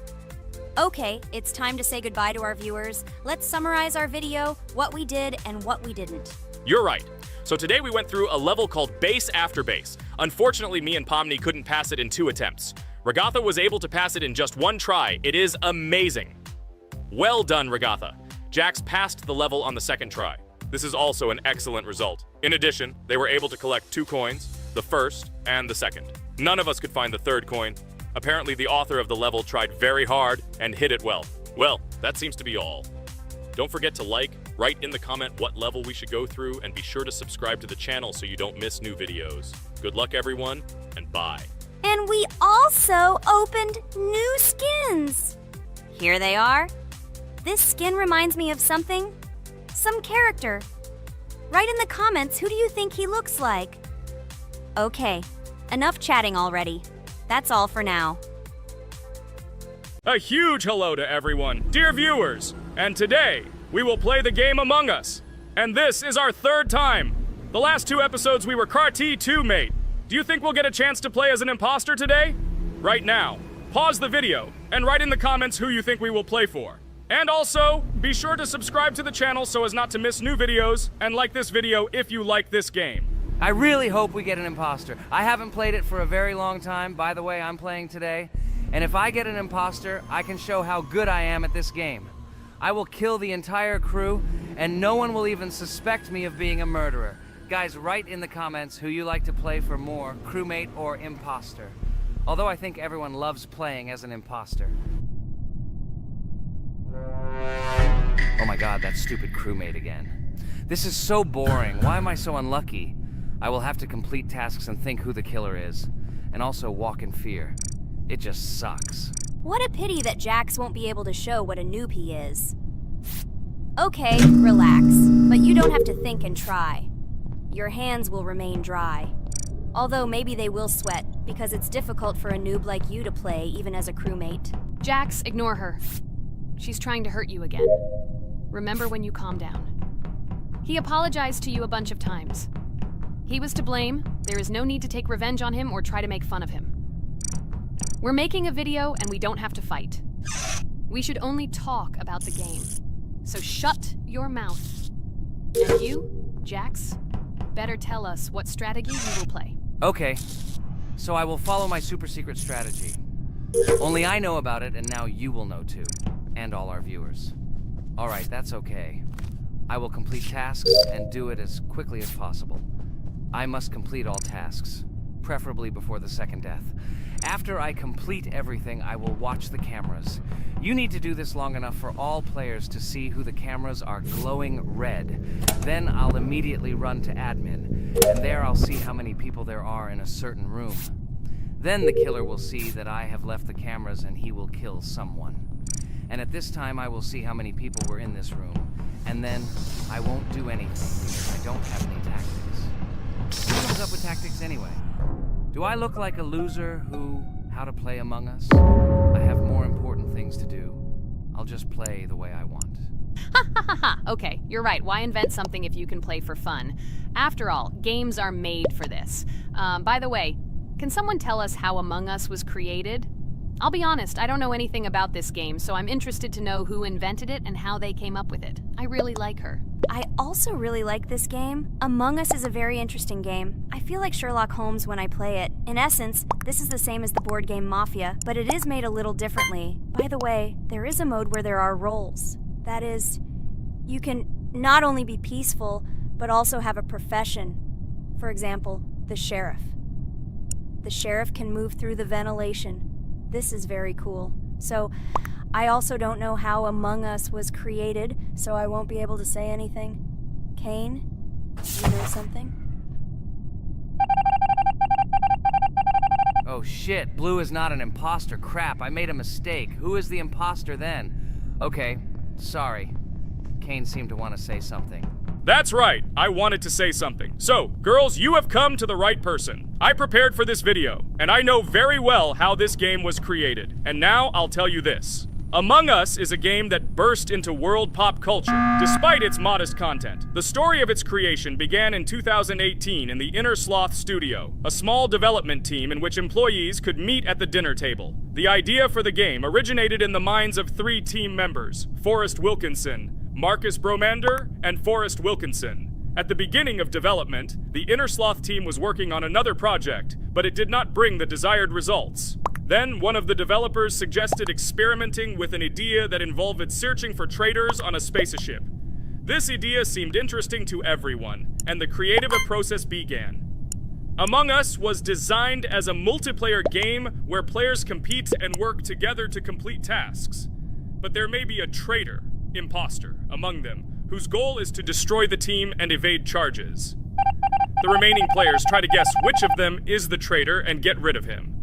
B: Okay, it's time to say goodbye to our viewers. Let's summarize our video, what we did and what we didn't.
A: You're right. So today we went through a level called Base After Base. Unfortunately, me and Pomni couldn't pass it in 2 attempts. Regatha was able to pass it in just 1 try. It is amazing. Well done, Regatha. Jax passed the level on the 2nd try. This is also an excellent result. In addition, they were able to collect 2 coins, the 1st and the 2nd. None of us could find the 3rd coin. Apparently, the author of the level tried very hard and hit it well. Well, that seems to be all. Don't forget to like, write in the comment what level we should go through, and be sure to subscribe to the channel so you don't miss new videos. Good luck, everyone, and bye.
B: And we also opened new skins. Here they are. This skin reminds me of something. Some character. Write in the comments, who do you think he looks like? Okay, enough chatting already. That's all for now.
A: A huge hello to everyone, dear viewers, and today we will play the game Among Us. And this is our 3rd time. The last 2 episodes we were CAR-T 2 mate. Do you think we'll get a chance to play as an imposter today? Right now, pause the video and write in the comments who you think we will play for. And also, be sure to subscribe to the channel so as not to miss new videos, and like this video if you like this game.
C: I really hope we get an imposter. I haven't played it for a very long time. By the way, I'm playing today. And if I get an imposter, I can show how good I am at this game. I will kill the entire crew, and no one will even suspect me of being a murderer. Guys, write in the comments who you like to play for more, crewmate or imposter. Although I think everyone loves playing as an imposter. Oh my god, that stupid crewmate again. This is so boring. Why am I so unlucky? I will have to complete tasks and think who the killer is. And also walk in fear. It just sucks.
B: What a pity that Jax won't be able to show what a noob he is. Okay, relax. But you don't have to think and try. Your hands will remain dry. Although maybe they will sweat, because it's difficult for a noob like you to play, even as a crewmate.
D: Jax, ignore her. She's trying to hurt you again. Remember when you calm down. He apologized to you a bunch of times. He was to blame. There is no need to take revenge on him or try to make fun of him. We're making a video and we don't have to fight. We should only talk about the game. So shut your mouth. And you, Jax, better tell us what strategy you will play.
C: Okay, so I will follow my super secret strategy. Only I know about it, and now you will know too. And all our viewers. Alright, that's okay. I will complete tasks and do it as quickly as possible. I must complete all tasks, preferably before the second death. After I complete everything, I will watch the cameras. You need to do this long enough for all players to see who the cameras are glowing red. Then I'll immediately run to admin, and there I'll see how many people there are in a certain room. Then the killer will see that I have left the cameras and he will kill someone. And at this time I will see how many people were in this room, and then I won't do anything because I don't have any tactics. Who comes up with tactics anyway? Do I look like a loser how to play Among Us? I have more important things to do. I'll just play the way I want.
D: Ha ha ha ha! Okay, you're right. Why invent something if you can play for fun? After all, games are made for this. By the way, can someone tell us how Among Us was created? I'll be honest, I don't know anything about this game, so I'm interested to know who invented it and how they came up with it. I really like her.
B: I also really like this game. Among Us is a very interesting game. I feel like Sherlock Holmes when I play it. In essence, this is the same as the board game Mafia, but it is made a little differently. By the way, there is a mode where there are roles. That is, you can not only be peaceful, but also have a profession. For example, the sheriff. The sheriff can move through the ventilation. This is very cool. So, I also don't know how Among Us was created, so I won't be able to say anything. Kane, do you know something?
C: Oh shit, Blue is not an imposter. Crap, I made a mistake. Who is the imposter then? Okay, sorry. Kane seemed to want to say something.
A: That's right, I wanted to say something. So, girls, you have come to the right person. I prepared for this video, and I know very well how this game was created. And now I'll tell you this. Among Us is a game that burst into world pop culture, despite its modest content. The story of its creation began in 2018 in the Inner Sloth Studio, a small development team in which employees could meet at the dinner table. The idea for the game originated in the minds of 3 team members, Forrest Wilkinson, Marcus Bromander, and Forrest Wilkinson. At the beginning of development, the Inner Sloth team was working on another project, but it did not bring the desired results. Then, one of the developers suggested experimenting with an idea that involved searching for traitors on a spaceship. This idea seemed interesting to everyone, and the creative process began. Among Us was designed as a multiplayer game where players compete and work together to complete tasks. But there may be a traitor, imposter, among them, whose goal is to destroy the team and evade charges. The remaining players try to guess which of them is the traitor and get rid of him.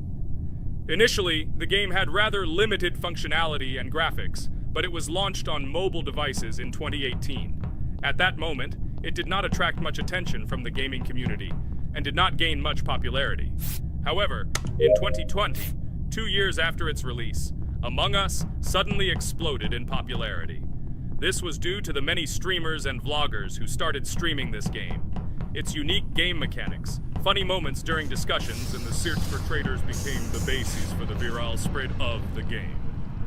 A: Initially, the game had rather limited functionality and graphics, but it was launched on mobile devices in 2018. At that moment, it did not attract much attention from the gaming community, and did not gain much popularity. However, in 2020, 2 years after its release, Among Us suddenly exploded in popularity. This was due to the many streamers and vloggers who started streaming this game. Its unique game mechanics, funny moments during discussions, and the search for traitors became the basis for the viral spread of the game.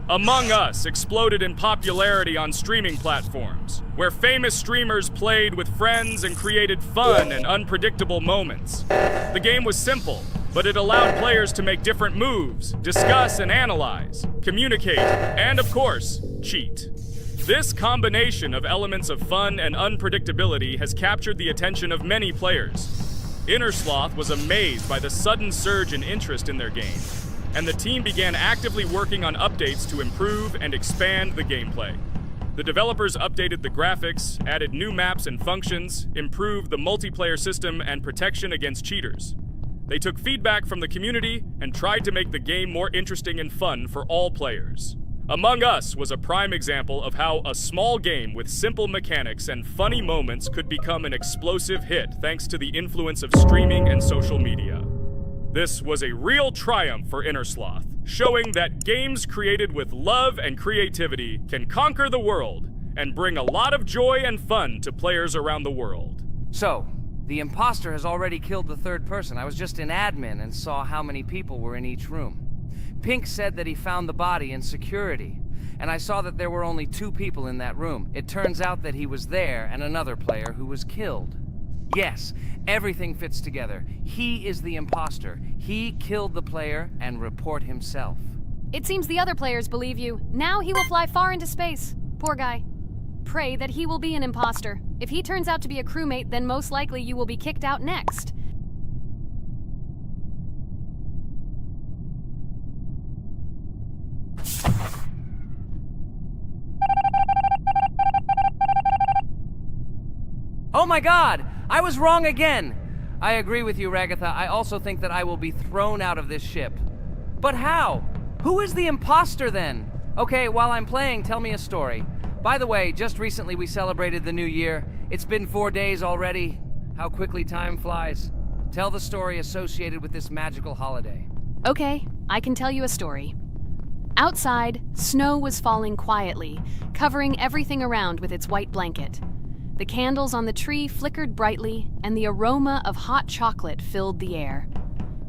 A: Among Us exploded in popularity on streaming platforms, where famous streamers played with friends and created fun and unpredictable moments. The game was simple, but it allowed players to make different moves, discuss and analyze, communicate, and of course, cheat. This combination of elements of fun and unpredictability has captured the attention of many players. Inner Sloth was amazed by the sudden surge in interest in their game, and the team began actively working on updates to improve and expand the gameplay. The developers updated the graphics, added new maps and functions, improved the multiplayer system and protection against cheaters. They took feedback from the community and tried to make the game more interesting and fun for all players. Among Us was a prime example of how a small game with simple mechanics and funny moments could become an explosive hit thanks to the influence of streaming and social media. This was a real triumph for Inner Sloth, showing that games created with love and creativity can conquer the world and bring a lot of joy and fun to players around the world.
C: So, the imposter has already killed the 3rd person. I was just in admin and saw how many people were in each room. Pink said that he found the body in security, and I saw that there were only 2 people in that room. It turns out that he was there and another player who was killed. Yes, everything fits together. He is the imposter. He killed the player and report himself.
D: It seems the other players believe you. Now he will fly far into space. Poor guy. Pray that he will be an imposter. If he turns out to be a crewmate, then most likely you will be kicked out next.
C: my god! I was wrong again! I agree with you, Ragatha. I also think that I will be thrown out of this ship. But how? Who is the imposter then? Okay, while I'm playing, tell me a story. By the way, just recently we celebrated the new year. It's been 4 days already. How quickly time flies. Tell the story associated with this magical holiday.
D: Okay, I can tell you a story. Outside, snow was falling quietly, covering everything around with its white blanket. The candles on the tree flickered brightly, and the aroma of hot chocolate filled the air.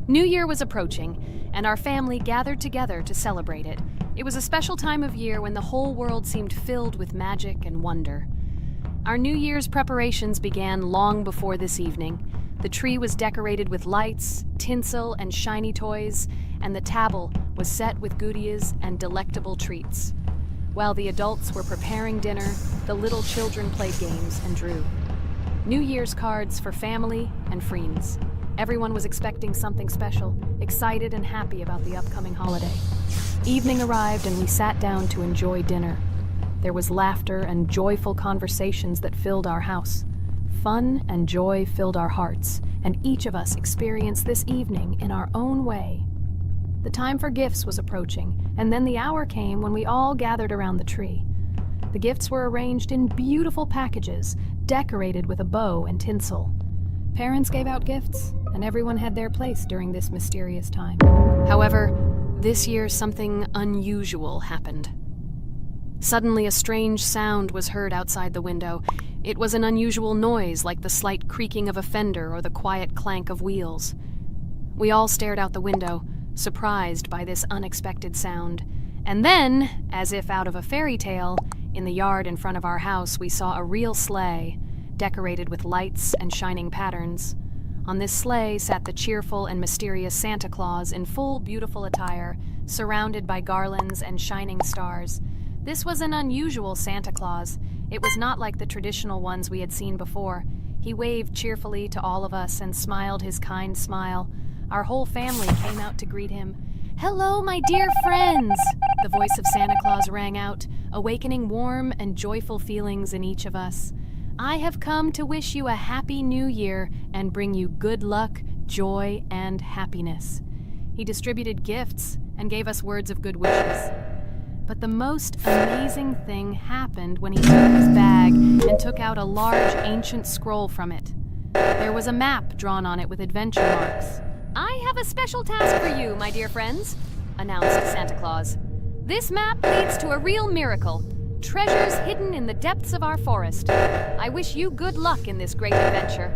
D: New Year was approaching, and our family gathered together to celebrate it. It was a special time of year when the whole world seemed filled with magic and wonder. Our New Year's preparations began long before this evening. The tree was decorated with lights, tinsel, and shiny toys, and the table was set with goodies and delectable treats. While the adults were preparing dinner, the little children played games and drew. New Year's cards for family and friends. Everyone was expecting something special, excited and happy about the upcoming holiday. Evening arrived and we sat down to enjoy dinner. There was laughter and joyful conversations that filled our house. Fun and joy filled our hearts, and each of us experienced this evening in our own way. The time for gifts was approaching, and then the hour came when we all gathered around the tree. The gifts were arranged in beautiful packages, decorated with a bow and tinsel. Parents gave out gifts, and everyone had their place during this mysterious time. However, this year something unusual happened. Suddenly a strange sound was heard outside the window. It was an unusual noise, like the slight creaking of a fender or the quiet clank of wheels. We all stared out the window, surprised by this unexpected sound. And then, as if out of a fairy tale, in the yard in front of our house we saw a real sleigh, decorated with lights and shining patterns. On this sleigh sat the cheerful and mysterious Santa Claus in full beautiful attire, surrounded by garlands and shining stars. This was an unusual Santa Claus. It was not like the traditional ones we had seen before. He waved cheerfully to all of us and smiled his kind smile. Our whole family came out to greet him. "Hello, my dear friends!" The voice of Santa Claus rang out, awakening warm and joyful feelings in each of us. "I have come to wish you a happy new year and bring you good luck, joy, and happiness." He distributed gifts and gave us words of good wishes. But the most amazing thing happened when he took his bag and took out a large ancient scroll from it. There was a map drawn on it with adventure marks. "I have a special task for you, my dear friends," announced Santa Claus. "This map leads to a real miracle. Treasures hidden in the depths of our forest. I wish you good luck in this great adventure."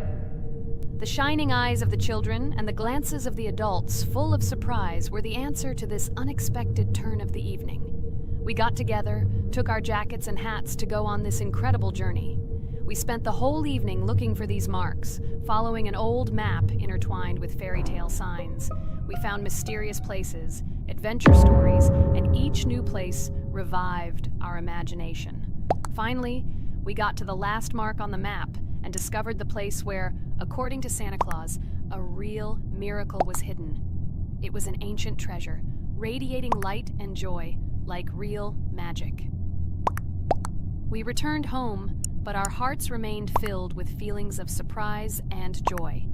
D: The shining eyes of the children and the glances of the adults, full of surprise, were the answer to this unexpected turn of the evening. We got together, took our jackets and hats to go on this incredible journey. We spent the whole evening looking for these marks, following an old map intertwined with fairy tale signs. We found mysterious places, adventure stories, and each new place revived our imagination. Finally, we got to the last mark on the map and discovered the place where, according to Santa Claus, a real miracle was hidden. It was an ancient treasure, radiating light and joy, like real magic. We returned home, but our hearts remained filled with feelings of surprise and joy.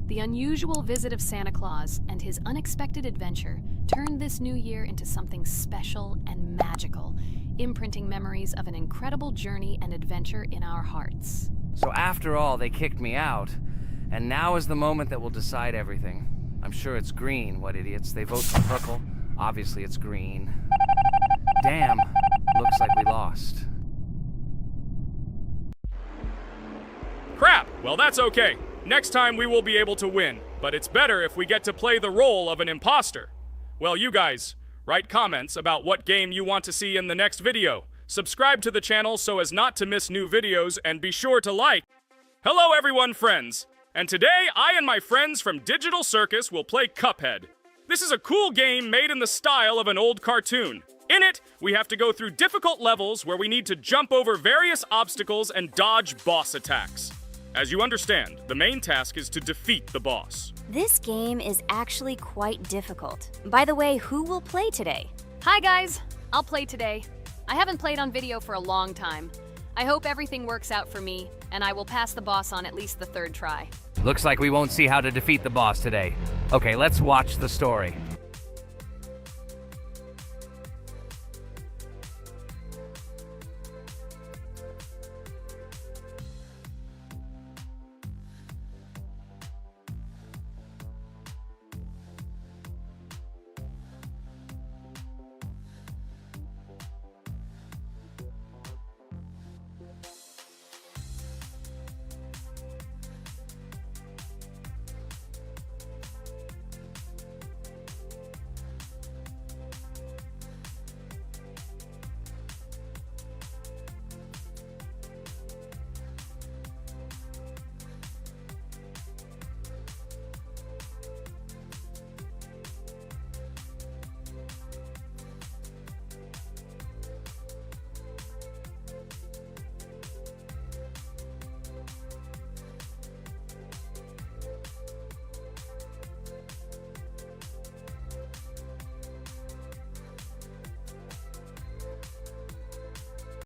D: The unusual visit of Santa Claus and his unexpected adventure turned this new year into something special and magical, imprinting memories of an incredible journey and adventure in our hearts.
C: So after all, they kicked me out, and now is the moment that will decide everything. I'm sure it's green, what idiots. They vote for purple. Obviously it's green. Damn, looks like we lost.
A: Crap! Well, that's okay. Next time we will be able to win, but it's better if we get to play the role of an imposter. Well, you guys, write comments about what game you want to see in the next video. Subscribe to the channel so as not to miss new videos, and be sure to like. Hello everyone, friends! And today, I and my friends from Digital Circus will play Cuphead. This is a cool game made in the style of an old cartoon. In it, we have to go through difficult levels where we need to jump over various obstacles and dodge boss attacks. As you understand, the main task is to defeat the boss.
B: This game is actually quite difficult. By the way, who will play today?
D: Hi guys, I'll play today. I haven't played on video for a long time. I hope everything works out for me, and I will pass the boss on at least the third try.
C: Looks like we won't see how to defeat the boss today. Okay, let's watch the story.